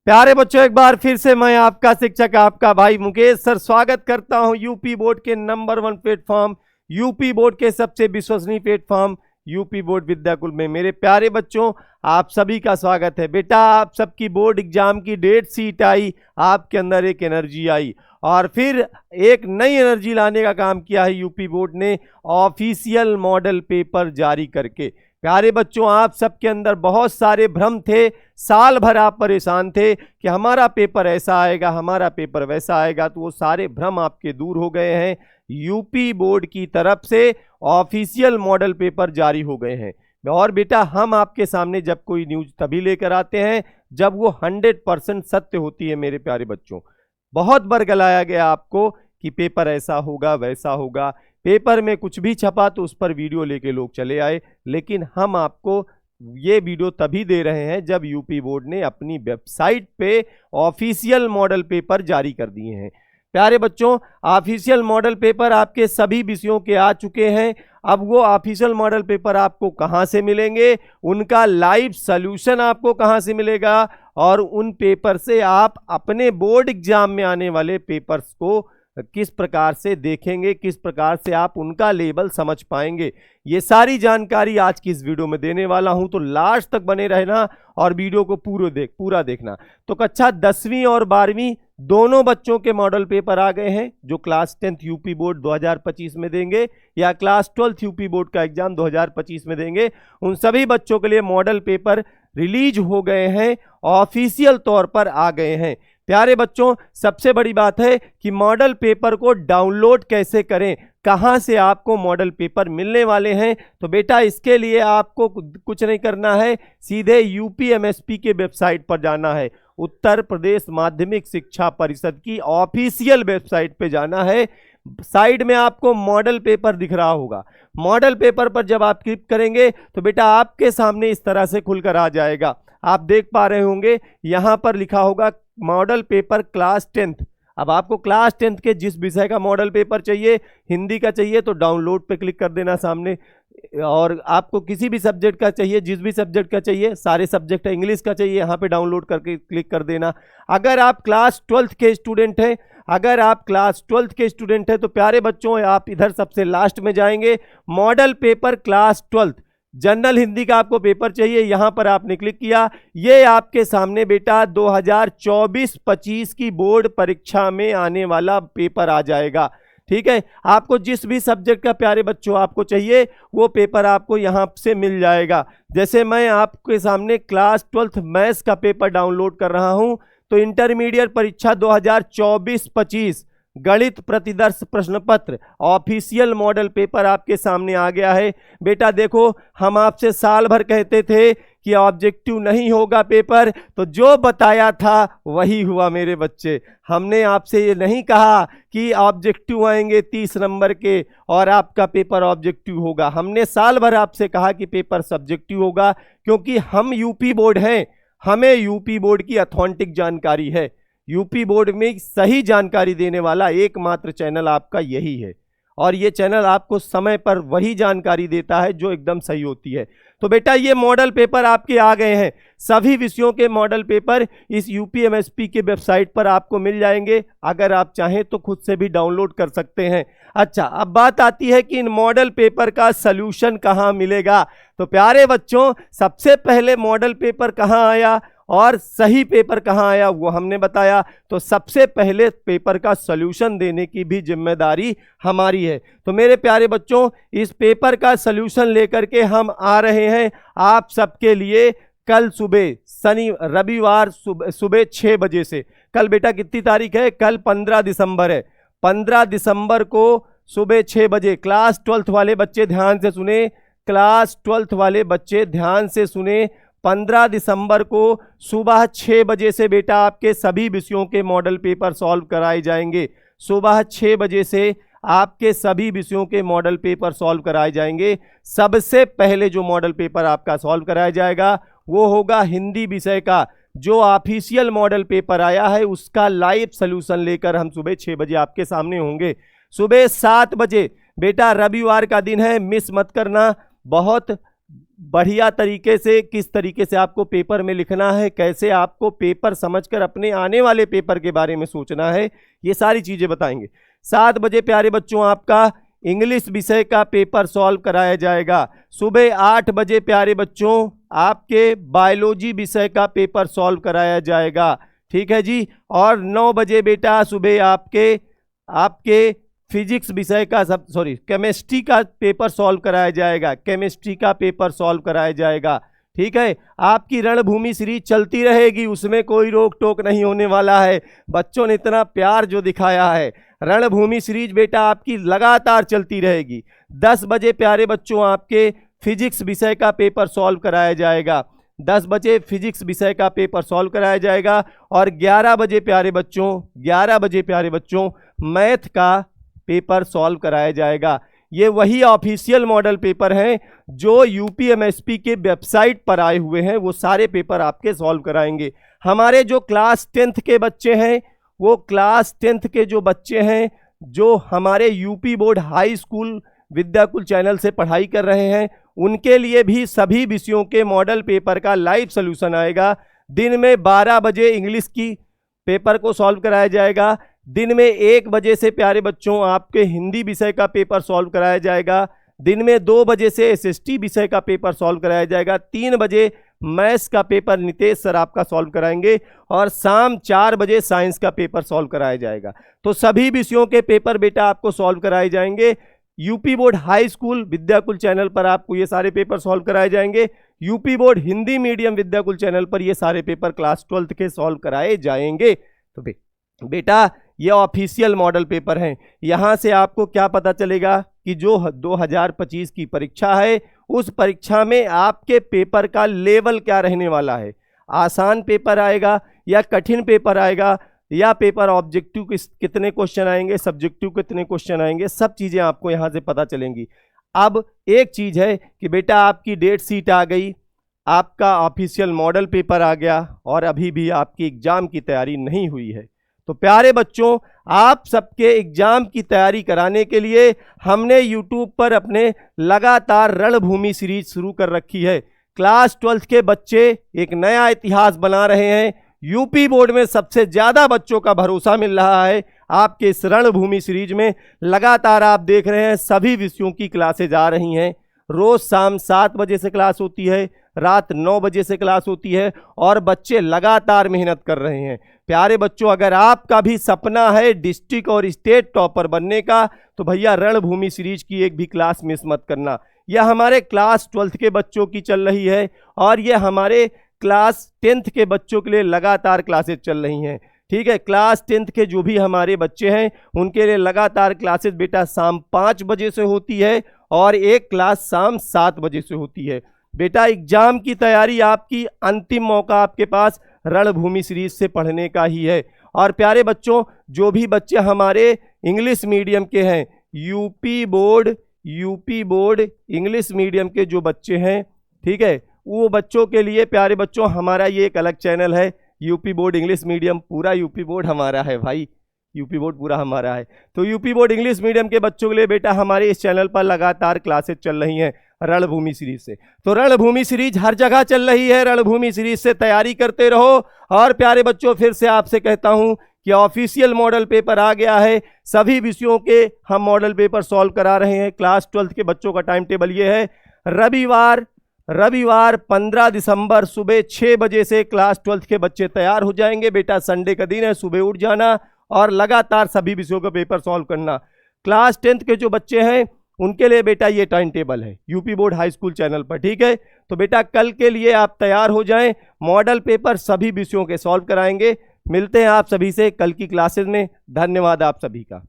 प्यारे बच्चों, एक बार फिर से मैं आपका शिक्षक आपका भाई मुकेश सर स्वागत करता हूं यूपी बोर्ड के नंबर 1 प्लेटफॉर्म, यूपी बोर्ड के सबसे विश्वसनीय प्लेटफॉर्म यूपी बोर्ड विद्याकुल में। मेरे प्यारे बच्चों, आप सभी का स्वागत है। बेटा, आप सबकी बोर्ड एग्जाम की डेट शीट आई, आपके अंदर एक एनर्जी आई और फिर एक नई एनर्जी लाने का काम किया है यूपी बोर्ड ने ऑफिशियल मॉडल पेपर जारी करके। प्यारे बच्चों, आप सबके अंदर बहुत सारे भ्रम थे, साल भर आप परेशान थे कि हमारा पेपर ऐसा आएगा, हमारा पेपर वैसा आएगा, तो वो सारे भ्रम आपके दूर हो गए हैं। यूपी बोर्ड की तरफ से ऑफिशियल मॉडल पेपर जारी हो गए हैं। और बेटा, हम आपके सामने जब कोई न्यूज़ तभी लेकर आते हैं जब वो 100% सत्य होती है। मेरे प्यारे बच्चों, बहुत बरगलाया गया आपको कि पेपर ऐसा होगा वैसा होगा, पेपर में कुछ भी छपा तो उस पर वीडियो लेके लोग चले आए, लेकिन हम आपको ये वीडियो तभी दे रहे हैं जब यूपी बोर्ड ने अपनी वेबसाइट पे ऑफिशियल मॉडल पेपर जारी कर दिए हैं। प्यारे बच्चों, ऑफिशियल मॉडल पेपर आपके सभी विषयों के आ चुके हैं। अब वो ऑफिशियल मॉडल पेपर आपको कहाँ से मिलेंगे, उनका लाइव सॉल्यूशन आपको कहाँ से मिलेगा और उन पेपर से आप अपने बोर्ड एग्जाम में आने वाले पेपर्स को किस प्रकार से देखेंगे, किस प्रकार से आप उनका लेवल समझ पाएंगे, ये सारी जानकारी आज की इस वीडियो में देने वाला हूं। तो लास्ट तक बने रहना और वीडियो को पूरा देखना। तो कक्षा 10वीं और 12वीं दोनों बच्चों के मॉडल पेपर आ गए हैं, जो क्लास 10th यूपी बोर्ड 2025 में देंगे या क्लास 12th यूपी बोर्ड का एग्जाम 2025 में देंगे। उन सभी बच्चों के लिए मॉडल पेपर रिलीज हो गए हैं, ऑफिशियल तौर पर आ गए हैं। प्यारे बच्चों, सबसे बड़ी बात है कि मॉडल पेपर को डाउनलोड कैसे करें, कहां से आपको मॉडल पेपर मिलने वाले हैं। तो बेटा, इसके लिए आपको कुछ नहीं करना है, सीधे यूपीएमएसपी के वेबसाइट पर जाना है। उत्तर प्रदेश माध्यमिक शिक्षा परिषद की ऑफिशियल वेबसाइट पे जाना है। साइड में आपको मॉडल पेपर दिख रहा होगा। मॉडल पेपर पर जब आप क्लिक करेंगे तो बेटा आपके सामने इस तरह से खुलकर आ जाएगा। आप देख पा रहे होंगे यहां पर लिखा होगा मॉडल पेपर क्लास 10th। अब आपको क्लास 10th के जिस विषय का मॉडल पेपर चाहिए, हिंदी का चाहिए तो डाउनलोड पे क्लिक कर देना सामने, और आपको किसी भी सब्जेक्ट का चाहिए, जिस भी सब्जेक्ट का चाहिए, सारे सब्जेक्ट है, इंग्लिश का चाहिए, यहाँ पे डाउनलोड करके क्लिक कर देना। अगर आप क्लास 12th के स्टूडेंट हैं, तो प्यारे बच्चों, आप इधर सबसे लास्ट में जाएंगे, model paper class 12th general Hindi का आपको पेपर चाहिए, यहां पर आपने क्लिक किया। ये आपके सामने बेटा 2024-25 की बोर्ड परीक्षा में आने वाला पेपर आ जाएगा। ठीक है, आपको जिस भी सब्जेक्ट का प्यारे बच्चों आपको चाहिए वो पेपर आपको यहां से मिल जाएगा। जैसे मैं आपके सामने क्लास 12th मैथ्स का पेपर डाउनलोड कर रहा हूं, तो इंटरमीडिएट परीक्षा 2024-25 गणित प्रतिदर्श प्रश्न पत्र ऑफिशियल मॉडल पेपर आपके सामने आ गया है। बेटा देखो, हम आपसे साल भर कहते थे कि ऑब्जेक्टिव नहीं होगा पेपर, तो जो बताया था वही हुआ मेरे बच्चे। हमने आपसे ये नहीं कहा कि ऑब्जेक्टिव आएंगे 30 नंबर के और आपका पेपर ऑब्जेक्टिव होगा। हमने साल भर आपसे कहा कि पेपर सब्जेक्टिव होगा, क्योंकि हम यूपी बोर्ड हैं, हमें यूपी बोर्ड की अथॉन्टिक जानकारी है। यूपी बोर्ड में सही जानकारी देने वाला एकमात्र चैनल आपका यही है, और ये चैनल आपको समय पर वही जानकारी देता है जो एकदम सही होती है। तो बेटा, ये मॉडल पेपर आपके आ गए हैं। सभी विषयों के मॉडल पेपर इस यूपीएमएसपी के वेबसाइट पर आपको मिल जाएंगे। अगर आप चाहें तो खुद से भी डाउनलोड कर सकते हैं। अच्छा, अब बात आती है कि इन मॉडल पेपर का सल्यूशन कहाँ मिलेगा। तो प्यारे बच्चों, सबसे पहले मॉडल पेपर कहाँ आया और सही पेपर कहाँ आया वो हमने बताया। तो सबसे पहले पेपर का सॉल्यूशन देने की भी जिम्मेदारी हमारी है। तो मेरे प्यारे बच्चों, इस पेपर का सॉल्यूशन लेकर के हम आ रहे हैं आप सबके लिए कल सुबह रविवार सुबह 6 बजे से। कल बेटा कितनी तारीख है? कल 15 दिसंबर है। 15 दिसंबर को सुबह 6 बजे क्लास 12th वाले बच्चे ध्यान से सुने, क्लास 12th वाले बच्चे ध्यान से सुने। 15 दिसंबर को सुबह 6 बजे से बेटा आपके सभी विषयों के मॉडल पेपर सॉल्व कराए जाएंगे। सुबह 6 बजे से आपके सभी विषयों के मॉडल पेपर सॉल्व कराए जाएंगे। सबसे पहले जो मॉडल पेपर आपका सॉल्व कराया जाएगा वो होगा हिंदी विषय का। जो ऑफिशियल मॉडल पेपर आया है उसका लाइव सॉल्यूशन लेकर हम सुबह 6 बजे आपके सामने होंगे। सुबह 7 बजे बेटा रविवार का दिन है, मिस मत करना। बहुत बढ़िया तरीके से किस तरीके से आपको पेपर में लिखना है, कैसे आपको पेपर समझकर अपने आने वाले पेपर के बारे में सोचना है, ये सारी चीज़ें बताएंगे। 7 बजे प्यारे बच्चों आपका इंग्लिश विषय का पेपर सॉल्व कराया जाएगा। सुबह 8 बजे प्यारे बच्चों आपके बायोलॉजी विषय का पेपर सॉल्व कराया जाएगा, ठीक है जी। और 9 बजे बेटा सुबह आपके फिजिक्स विषय का केमिस्ट्री का पेपर सॉल्व कराया जाएगा, केमिस्ट्री का पेपर सॉल्व कराया जाएगा, ठीक है। आपकी रणभूमि सीरीज चलती रहेगी, उसमें कोई रोक टोक नहीं होने वाला है। बच्चों ने इतना प्यार जो दिखाया है, रणभूमि सीरीज बेटा आपकी लगातार चलती रहेगी। 10 बजे प्यारे बच्चों आपके फिजिक्स विषय का पेपर सॉल्व कराया जाएगा, 10 बजे फिजिक्स विषय का पेपर सॉल्व कराया जाएगा। और 11 बजे प्यारे बच्चों मैथ का पेपर सॉल्व कराया जाएगा। ये वही ऑफिशियल मॉडल पेपर हैं जो यूपीएमएसपी के वेबसाइट पर आए हुए हैं, वो सारे पेपर आपके सॉल्व कराएंगे। हमारे जो क्लास 10th के बच्चे हैं, वो क्लास 10th के जो बच्चे हैं जो हमारे UP board high school Vidyakul channel से पढ़ाई कर रहे हैं, उनके लिए भी सभी विषयों के मॉडल पेपर का लाइव सॉल्यूशन आएगा। दिन में 12 बजे इंग्लिश की पेपर को सॉल्व कराया जाएगा, दिन में 1 बजे से प्यारे बच्चों आपके हिंदी विषय का पेपर सॉल्व कराया जाएगा, दिन में 2 बजे से एसएसटी विषय का पेपर सॉल्व कराया जाएगा, 3 बजे मैथ्स का पेपर नितेश सर आपका सॉल्व कराएंगे और शाम 4 बजे साइंस का पेपर सॉल्व कराया जाएगा। तो सभी विषयों के पेपर बेटा आपको सॉल्व कराए जाएंगे। UP board high school Vidyakul channel पर आपको ये सारे पेपर सॉल्व कराए जाएंगे। UP board Hindi medium Vidyakul channel पर ये सारे पेपर क्लास 12th के सॉल्व कराए जाएंगे। तो बेटा ये ऑफिशियल मॉडल पेपर हैं। यहाँ से आपको क्या पता चलेगा कि जो 2025 की परीक्षा है, उस परीक्षा में आपके पेपर का लेवल क्या रहने वाला है। आसान पेपर आएगा या कठिन पेपर आएगा, या पेपर ऑब्जेक्टिव कितने क्वेश्चन आएंगे, सब्जेक्टिव कितने क्वेश्चन आएंगे, सब चीज़ें आपको यहाँ से पता चलेंगी। अब एक चीज़ है कि बेटा आपकी डेट शीट आ गई, आपका ऑफिशियल मॉडल पेपर आ गया और अभी भी आपकी एग्ज़ाम की तैयारी नहीं हुई है। तो प्यारे बच्चों, आप सबके एग्जाम की तैयारी कराने के लिए हमने YouTube पर अपने लगातार रणभूमि सीरीज शुरू कर रखी है। क्लास 12th के बच्चे एक नया इतिहास बना रहे हैं। यूपी बोर्ड में सबसे ज़्यादा बच्चों का भरोसा मिल रहा है आपके इस रणभूमि सीरीज में। लगातार आप देख रहे हैं सभी विषयों की क्लासेज आ रही हैं। रोज़ शाम 7 बजे से क्लास होती है, रात 9 बजे से क्लास होती है और बच्चे लगातार मेहनत कर रहे हैं। प्यारे बच्चों, अगर आपका भी सपना है डिस्ट्रिक्ट और स्टेट टॉपर बनने का, तो भैया रणभूमि सीरीज की एक भी क्लास मिस मत करना। यह हमारे क्लास 12th के बच्चों की चल रही है और यह हमारे क्लास 10th के बच्चों के लिए लगातार क्लासेज चल रही हैं। ठीक है, क्लास 10th के जो भी हमारे बच्चे हैं उनके लिए लगातार क्लासेज बेटा शाम 5 बजे से होती है और एक क्लास शाम 7 बजे से होती है। बेटा एग्जाम की तैयारी आपकी, अंतिम मौका आपके पास रणभूमि सीरीज से पढ़ने का ही है। और प्यारे बच्चों, जो भी बच्चे हमारे इंग्लिश मीडियम के हैं, यूपी बोर्ड इंग्लिश मीडियम के जो बच्चे हैं, ठीक है, वो बच्चों के लिए प्यारे बच्चों हमारा ये एक अलग चैनल है, यूपी बोर्ड इंग्लिश मीडियम। पूरा यूपी बोर्ड हमारा है भाई, यूपी बोर्ड पूरा हमारा है। तो यूपी बोर्ड इंग्लिश मीडियम के बच्चों के लिए बेटा हमारे इस चैनल पर लगातार क्लासेज चल रही हैं रणभूमि सीरीज से। तो रणभूमि सीरीज हर जगह चल रही है, रणभूमि सीरीज से तैयारी करते रहो। और प्यारे बच्चों, फिर से आपसे कहता हूं कि ऑफिशियल मॉडल पेपर आ गया है। सभी विषयों के हम मॉडल पेपर सॉल्व करा रहे हैं। क्लास 12th के बच्चों का टाइम टेबल ये है, रविवार 15 दिसंबर सुबह 6 बजे से क्लास 12th के बच्चे तैयार हो जाएंगे। बेटा संडे का दिन है, सुबह उठ जाना और लगातार सभी विषयों का पेपर सॉल्व करना। क्लास 10th के जो बच्चे हैं उनके लिए बेटा ये टाइम टेबल है UP board high school channel पर, ठीक है। तो बेटा कल के लिए आप तैयार हो जाएं, मॉडल पेपर सभी विषयों के सॉल्व कराएंगे। मिलते हैं आप सभी से कल की क्लासेस में। धन्यवाद आप सभी का।